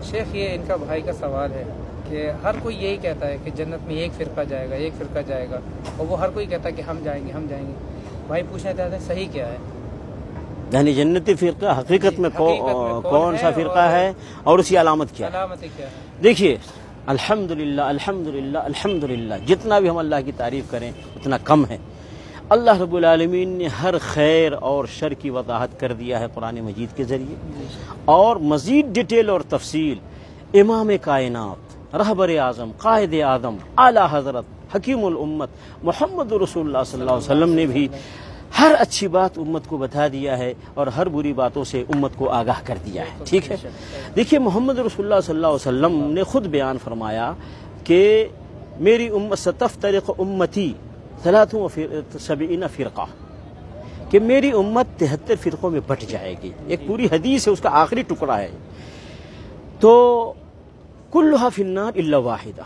شیخ یہ ان کا بھائی کا سوال ہے کہ ہر کوئی یہی کہتا ہے کہ جنت میں ایک فرقہ جائے گا، ایک فرقہ جائے گا، اور وہ ہر کوئی کہتا ہے کہ ہم جائیں گے، ہم جائیں گے۔ بھائی پوچھنا چاہتے ہیں صحیح کیا ہے؟ یعنی جنتی فرقہ حقیقت میں کون سا فرقہ ہے اور اس کی علامت کیا ہے؟ علامتیں کیا ہے؟ دیکھیے الحمدللہ الحمدللہ الحمدللہ، جتنا بھی ہم اللہ کی تعریف کریں اتنا کم ہے۔ اللہ رب العالمین نے ہر خیر اور شر کی وضاحت کر دیا ہے قرآن مجید کے ذریعے، اور مزید ڈیٹیل اور تفصیل امام کائنات، رہبر اعظم، قائد اعظم، اعلیٰ حضرت، حکیم الامت محمد رسول اللہ صلی اللہ علیہ وسلم نے بھی ہر اچھی بات امت کو بتا دیا ہے اور ہر بری باتوں سے امت کو آگاہ کر دیا ہے، ٹھیک ہے۔ دیکھیے محمد رسول اللہ صلی اللہ علیہ وسلم نے خود بیان فرمایا کہ میری امت ستفترق امتی 73 فرقہ، کہ میری امت 73 فرقوں میں بٹ جائے گی۔ ایک پوری حدیث ہے، اس کا آخری ٹکڑا ہے، تو کلھا فی النار الا واحدہ،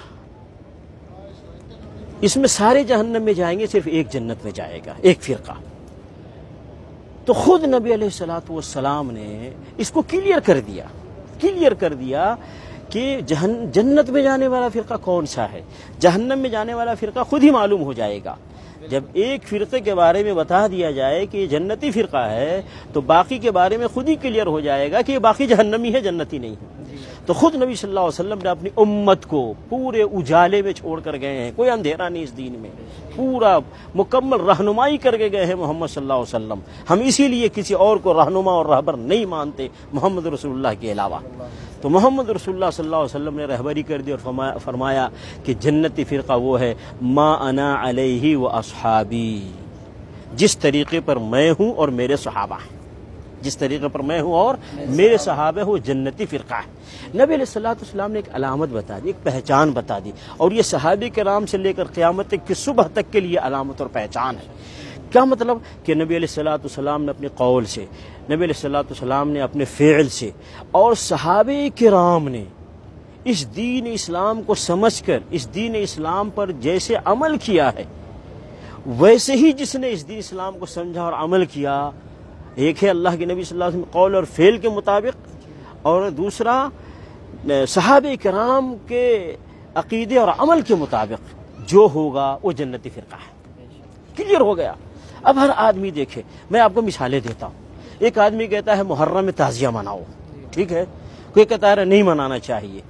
اس میں سارے جہنم میں جائیں گے، صرف ایک جنت میں جائے گا، ایک فرقہ۔ تو خود نبی علیہ الصلوۃ والسلام نے اس کو کلیئر کر دیا کہ جنت میں جانے والا فرقہ کون سا ہے، جہنم میں جانے والا فرقہ خود ہی معلوم ہو جائے گا۔ جب ایک فرقے کے بارے میں بتا دیا جائے کہ یہ جنتی فرقہ ہے تو باقی کے بارے میں خود ہی کلیئر ہو جائے گا کہ یہ باقی جہنمی ہے، جنتی نہیں ہے۔ تو خود نبی صلی اللہ علیہ وسلم نے اپنی امت کو پورے اجالے میں چھوڑ کر گئے ہیں، کوئی اندھیرا نہیں اس دین میں، پورا مکمل رہنمائی کر کے گئے ہیں محمد صلی اللہ علیہ وسلم۔ ہم اسی لیے کسی اور کو رہنما اور رہبر نہیں مانتے محمد رسول اللہ کے علاوہ۔ تو محمد رسول اللہ صلی اللہ علیہ وسلم نے رہبری کر دی اور فرمایا کہ جنتی فرقہ وہ ہے ما انا علیہ و اصحابی، جس طریقے پر میں ہوں اور میرے صحابہ ہیں، جس طریقے پر میں ہوں اور میرے صحابہ وہ جنتی فرقہ ہے۔ نبی علیہ الصلوۃ والسلام نے ایک علامت بتا دی، ایک پہچان بتا دی، اور یہ صحابہ کرام سے لے کر قیامت تک کی صبح تک کے لیے علامت اور پہچان ہے۔ کیا مطلب؟ کہ نبی علیہ الصلوۃ والسلام نے اپنے قول سے، نبی علیہ الصلوۃ والسلام نے اپنے فعل سے، اور صحابہ کرام نے اس دین اسلام کو سمجھ کر اس دین اسلام پر جیسے عمل کیا ہے، ویسے ہی جس نے اس دین اسلام کو سمجھا اور عمل کیا، ایک ہے اللہ کے نبی صلی اللہ علیہ وسلم قول اور فعل کے مطابق، اور دوسرا صحابہ کرام کے عقیدے اور عمل کے مطابق جو ہوگا وہ جنتی فرقہ ہے۔ کلیئر ہو گیا۔ اب ہر آدمی دیکھے، میں آپ کو مثالیں دیتا ہوں۔ ایک آدمی کہتا ہے محرم میں تعزیہ مناؤ، ٹھیک ہے، کوئی کہتا ہے نہیں منانا چاہیے،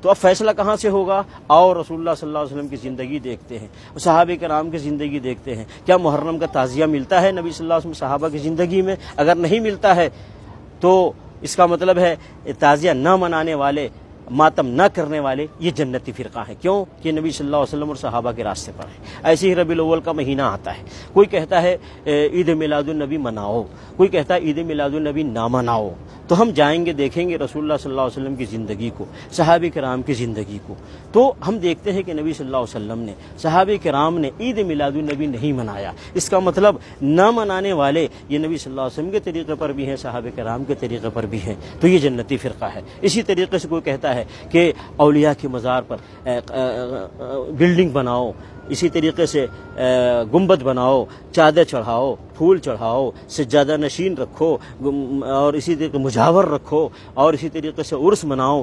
تو اب فیصلہ کہاں سے ہوگا؟ اور رسول اللہ صلی اللہ علیہ وسلم کی زندگی دیکھتے ہیں، صحابہ کرام کی زندگی دیکھتے ہیں، کیا محرم کا تعزیہ ملتا ہے نبی صلی اللہ علیہ وسلم صحابہ کی زندگی میں؟ اگر نہیں ملتا ہے تو اس کا مطلب ہے تعزیہ نہ منانے والے، ماتم نہ کرنے والے یہ جنتی فرقہ ہے۔ کیوں؟ کہ نبی صلی اللہ علیہ وسلم اور صحابہ کے راستے پر ہے۔ ایسے ہی ربیع الاول کا مہینہ آتا ہے، کوئی کہتا ہے عید میلاد النبی مناؤ، کوئی کہتا ہے عید میلاد النبی نہ مناؤ، تو ہم جائیں گے دیکھیں گے رسول اللہ صلی اللہ علیہ وسلم کی زندگی کو، صحابہ کرام کی زندگی کو، تو ہم دیکھتے ہیں کہ نبی صلی اللہ علیہ وسلم نے، صحابہ کرام نے عید میلاد النبی نہیں منایا۔ اس کا مطلب نہ منانے والے یہ نبی صلی اللہ علیہ وسلم کے طریقے پر بھی ہیں، صحابہ کرام کے طریقے پر بھی ہیں، تو یہ جنتی فرقہ ہے۔ اسی طریقے سے کوئی کہتا ہے کہ اولیاء کے مزار پر بلڈنگ بناؤ، اسی طریقے سے گنبد بناؤ، چادر چڑھاؤ، پھول چڑھاؤ، سجادہ نشین رکھو، اور اسی طریقے مجاور رکھو، اور اسی طریقے سے عرس مناؤ،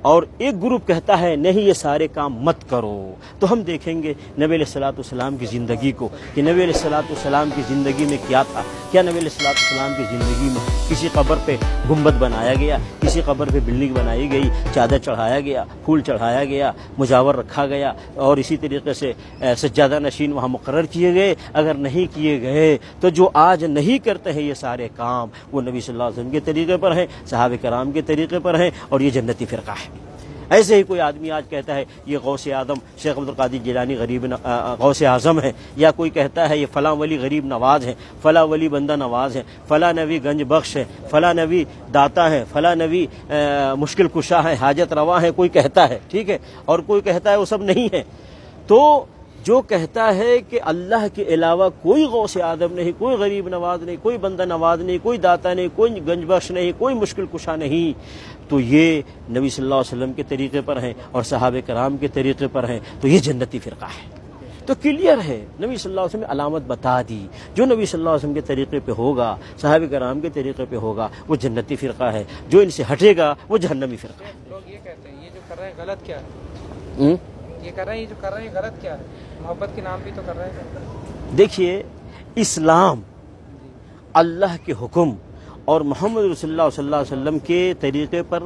اور ایک گروپ کہتا ہے نہیں یہ سارے کام مت کرو۔ تو ہم دیکھیں گے نبی علیہ الصلوۃ والسلام کی زندگی کو کہ نبی علیہ الصلوۃ والسلام کی زندگی میں کیا تھا۔ کیا نبی علیہ الصلوۃ والسلام کی زندگی میں کسی قبر پہ گنبد بنایا گیا، کسی قبر پہ بلڈنگ بنائی گئی، چادر چڑھایا گیا، پھول چڑھایا گیا، مجاور رکھا گیا، اور اسی طریقے سے سجادہ نشین وہاں مقرر کیے گئے؟ اگر نہیں کیے گئے تو جو آج نہیں کرتے ہیں یہ سارے کام وہ نبی صلی اللہ علیہ وسلم کے طریقے پر ہیں، صحابہ کرام کے طریقے پر ہیں، اور یہ جنتی فرقہ ہے۔ ایسے ہی کوئی آدمی آج کہتا ہے یہ غوث اعظم شیخ عبد القادر جیلانی غوث اعظم ہے، یا کوئی کہتا ہے یہ فلاں ولی غریب نواز ہے، فلاں ولی بندہ نواز ہے، فلاں نبی گنج بخش ہے، فلاں نبی داتا ہے، فلاں نبی مشکل کشا ہے، حاجت روا ہے، کوئی کہتا ہے، ٹھیک ہے، اور کوئی کہتا ہے وہ سب نہیں ہے۔ تو جو کہتا ہے کہ اللہ کے علاوہ کوئی غوث اعظم نہیں، کوئی غریب نواز نہیں، کوئی بندہ نواز نہیں، کوئی داتا نہیں، کوئی گنج بخش نہیں، کوئی مشکل کشا نہیں، تو یہ نبی صلی اللہ علیہ وسلم کے طریقے پر ہیں اور صحابہ کرام کے طریقے پر ہیں، تو یہ جنتی فرقہ ہے۔ تو کلیئر ہے، نبی صلی اللہ علیہ وسلم نے علامت بتا دی، جو نبی صلی اللہ علیہ وسلم کے طریقے پہ ہوگا، صحابہ کرام کے طریقے پہ ہوگا، وہ جنتی فرقہ ہے، جو ان سے ہٹے گا وہ جہنمی فرقہ ہے۔ لوگ یہ کہتے ہیں یہ جو کر رہے ہیں غلط کیا ہے، یہ کر رہے ہیں، یہ جو کر رہے ہیں غلط کیا ہے، محبت کے نام بھی تو کر رہے ہیں۔ دیکھیے اسلام اللہ کے حکم اور محمد رسول اللہ صلی اللہ علیہ وسلم کے طریقے پر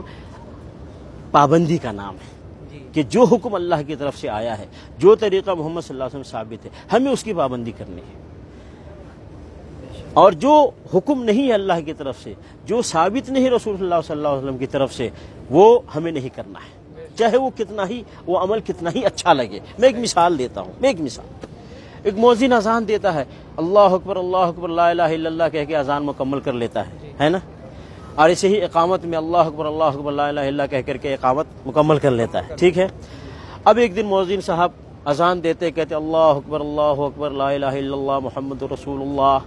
پابندی کا نام ہے، کہ جو حکم اللہ کی طرف سے آیا ہے، جو طریقہ محمد صلی اللہ علیہ وسلم ثابت ہے، ہمیں اس کی پابندی کرنی ہے، اور جو حکم نہیں ہے اللہ کی طرف سے، جو ثابت نہیں رسول اللہ صلی اللہ علیہ وسلم کی طرف سے، وہ ہمیں نہیں کرنا ہے، چاہے وہ کتنا ہی وہ عمل کتنا ہی اچھا لگے۔ میں ایک مثال دیتا ہوں، ایک مؤذن اذان دیتا ہے، اللہ اکبر لا الہ الا اللہ کہہ کے اذان مکمل کر لیتا ہے نا، اور اسے ہی اقامت میں اللہ اکبر لا الہ الا اللہ کہہ کر کے اقامت مکمل کر لیتا ہے، ٹھیک ہے۔ اب ایک دن مؤذن صاحب اذان دیتے کہتے اللہ اکبر لا الہ الا اللہ محمد رسول اللہ،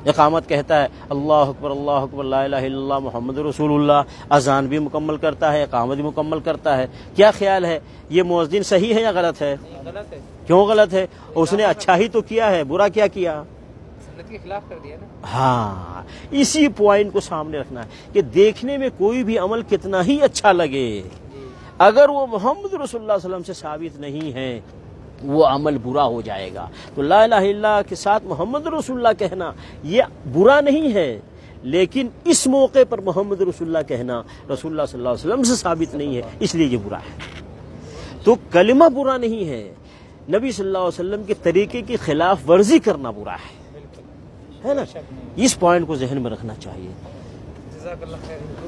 اقامت کہتا ہے اللہ اکبر لا الہ الا اللہ محمد رسول اللہ، اذان بھی مکمل کرتا ہے، اقامت بھی مکمل کرتا ہے۔ کیا خیال ہے یہ مؤذن صحیح ہے یا غلط ہے؟ غلط ہے، کیوں غلط ہے؟ اس نے اچھا ہی تو کیا ہے، برا کیا کیا؟ سنت کے خلاف کر دیا نا۔ ہاں، اسی پوائنٹ کو سامنے رکھنا ہے کہ دیکھنے میں کوئی بھی عمل کتنا ہی اچھا لگے، اگر وہ محمد رسول اللہ صلی اللہ علیہ وسلم سے ثابت نہیں ہے وہ عمل برا ہو جائے گا۔ تو لا الہ الا اللہ کے ساتھ محمد رسول اللہ کہنا یہ برا نہیں ہے، لیکن اس موقع پر محمد رسول اللہ کہنا رسول اللہ صلی اللہ علیہ وسلم سے ثابت نہیں ہے، اس لیے یہ برا ہے۔ تو کلمہ برا نہیں ہے، نبی صلی اللہ علیہ وسلم کے طریقے کی خلاف ورزی کرنا برا ہے نا، اس پوائنٹ کو ذہن میں رکھنا چاہیے۔ جزاک اللہ خیر۔